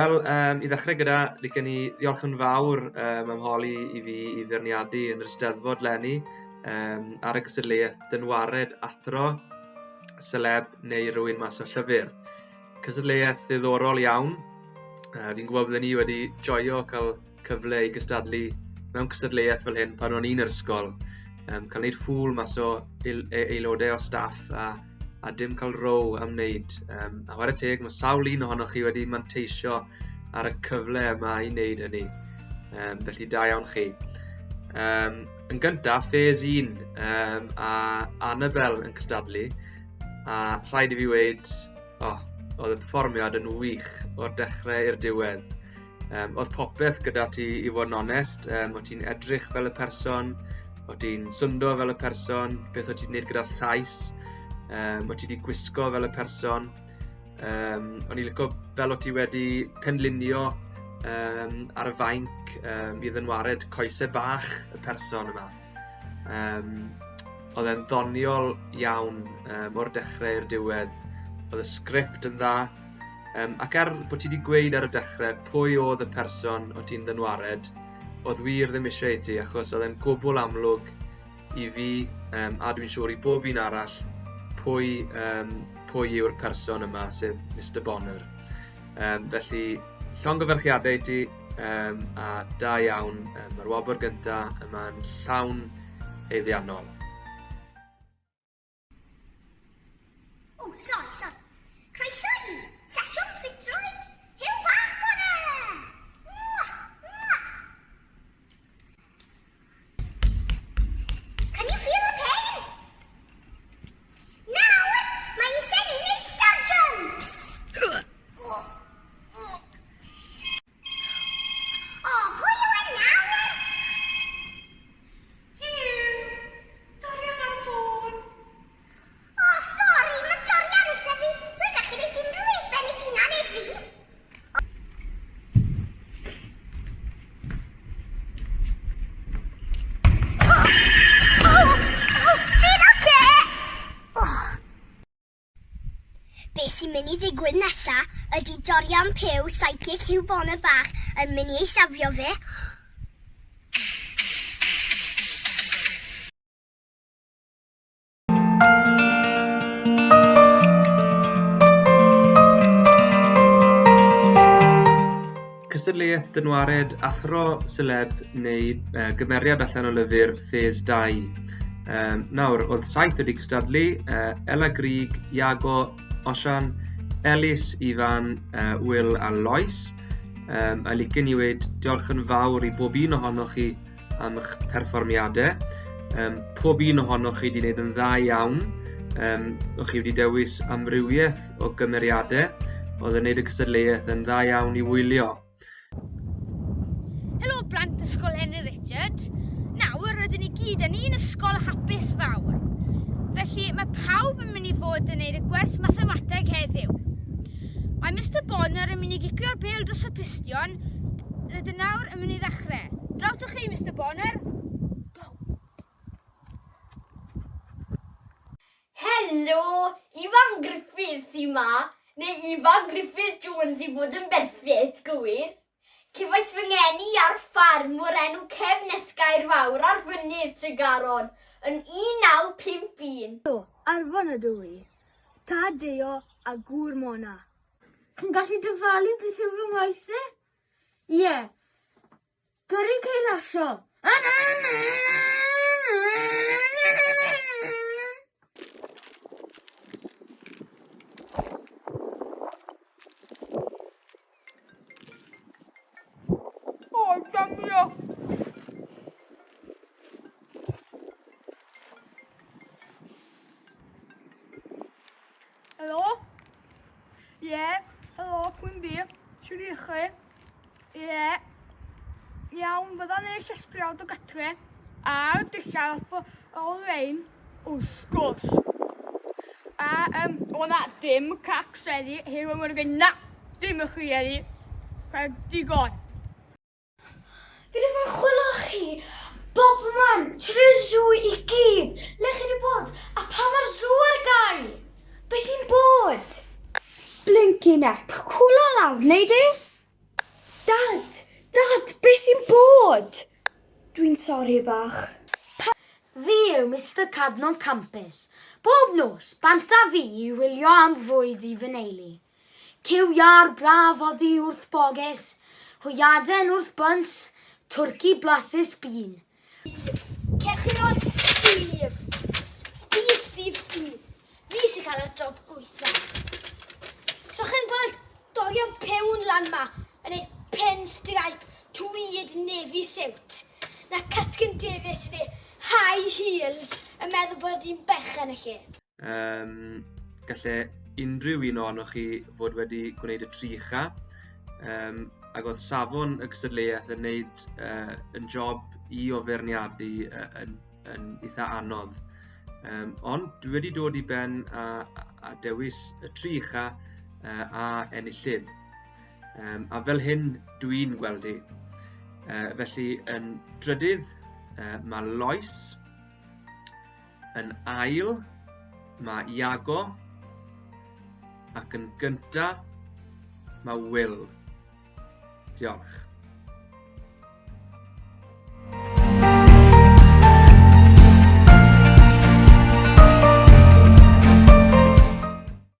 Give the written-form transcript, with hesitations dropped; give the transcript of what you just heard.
Wel, i ddechrau gyda, licen i ddiolch yn fawr am holi i fi i feirniadu yn yr Eisteddfod leni ar y cysadleuaeth dynwared athro, seleb neu rhywun mas o llyfr. Cysadleuaeth ddiddorol iawn. Fi'n gwybod byddwn ni wedi joio cael cyfle i gystadlu mewn cysadleuaeth fel hyn pan o'n i'n yr ysgol. Cael gwneud ffwl mas o aelodau o staff a dim cael row am wneud. A chwarae teg, mae sawl un ohonoch chi wedi manteisio ar y cyfle yma i wneud hynny. Felly da iawn chi. Yn gyntaf, phase 1 a Annabel yn cystadlu. A rhaid i fi weid, oedd y perfformiad yn wych o'r dechrau i'r diwedd. Oedd popeth gyda ti i fod yn onest. Oedd ti'n edrych fel y person, oedd ti'n syndo fel y person, beth oedd ti'n gwneud gyda'r llais. Oedd ti wedi gwisgo fel y person. O'n i'n licio fel oedd ti wedi penlinio ar y fainc i ddynwared coesau bach y person yma. Oedd e'n ddoniol iawn o'r dechrau i'r diwedd. Oedd y sgript yn dda. Ac bod ti wedi gweud ar y dechrau pwy oedd y person o ti'n ddynwared, oedd wir ddim eisiau i ti, achos oedd e'n gwbl amlwg i fi, a dwi'n siŵr i bob un arall, pwy yw'r person yma, sef Mr Bonner. Felly, llongyfarchiadau i ti, a da iawn, mae'r wobr gyntaf yma'n llawn heiddiannol. Sorry. Croeso i sesiwn ffitrwydd Huw Bach Bonner! Can you feel the pain? Nawr, mae eisen i'n ei star jumps! Pwy yw e nawr? Huw, Dorian ar ffôn. Sori, mae Dorian eisiau fi, so i gallu neud unrhyw beth ben i dina neu fi. Be sy'n mynd i ddigwydd nesa ydy Dorian Puw, psychic Huw Bonner bach, yn mynd i eisafio fe. Cysadleuaeth dynwared athro seleb neu gymeriad allan o lyfr phase 2. Nawr, oedd 7 wedi cystadlu, Ella Grieg, Iago, Osian, Elis, Ifan, Will a Lois. A licen i weid diolch yn fawr i bob un ohonoch chi am eich perfformiadau. Pob un ohonoch chi wedi gwneud yn dda iawn. O'ch chi wedi dewis amrywiaeth o gymeriadau. Oedd yn gwneud y cysadleuaeth yn dda iawn i wylio. Helo blant ysgol Henry Richard. Nawr rydyn ni gyd yn un ysgol hapus fawr. Felly mae pawb yn mynd i fod yn gwneud y gwers mathemateg heddiw. Mae Mr Bonner yn mynd i gicio'r bêl dros y pistion. Rydyn nawr yn mynd i ddechrau. Drawch chi, Mr Bonner. Go! Helo, Ifan Griffith sy'n ma, neu Ifan Griffith Jones i bod yn berffeth gywir. Cefais fy ngeni ar ffarm o'r enw Cefnesgair Fawr ar fynydd Tregaron yn 1951. Arfon ydw i. Tad Deo a Gŵr Mona. Chi'n gallu dyfalu beth yw fy ngwaith e? Ie. Gyrru ceirasio. Jamio! Helo? Helo, pwy'n bi? Siwr i chi? Iawn, fydda'n ei llestriawd o gatre a'r dillad o lein wrth gwrs. O'na dim cac seri, hyn o'n gweud na, dim y chi eri. Cael digon. Bydd efo'n chwilio chi, bob man, trwy'r zoo i gyd. Le chi wedi bod? A pa mae'r zoo ar gael? Be sy'n bod? Blinky neck, cwlo lawr, neu di? bod? Dwi'n sori bach. Fi yw Mr Cadnon Campus. Bob nos, bant a fi i wylio am fwyd i fy neulu. Cyw iar braf oddi wrth boges, hwyaden wrth byns, twrci blasus bîn. Cewch ôl Steve. Steve. Fi sy'n cael y job gweithio. So chi'n gweld dogion pewn lan ma yn ei pen stripe tweed navy suit. Na Catkin Davis yn ei high heels yn meddwl bod hi'n bechen y lle. Gallai unrhyw un ohonoch chi fod wedi gwneud y tri cha. Ac oedd safon y gystadleuaeth yn gwneud yn job i oferniadu yn eitha anodd. Ond dwi wedi dod i ben a dewis y tri cha a enillydd. A fel hyn dwi'n gweld hi. Felly yn drydydd mae Lois, yn ail mae Iago, ac yn gynta mae Will. Diolch.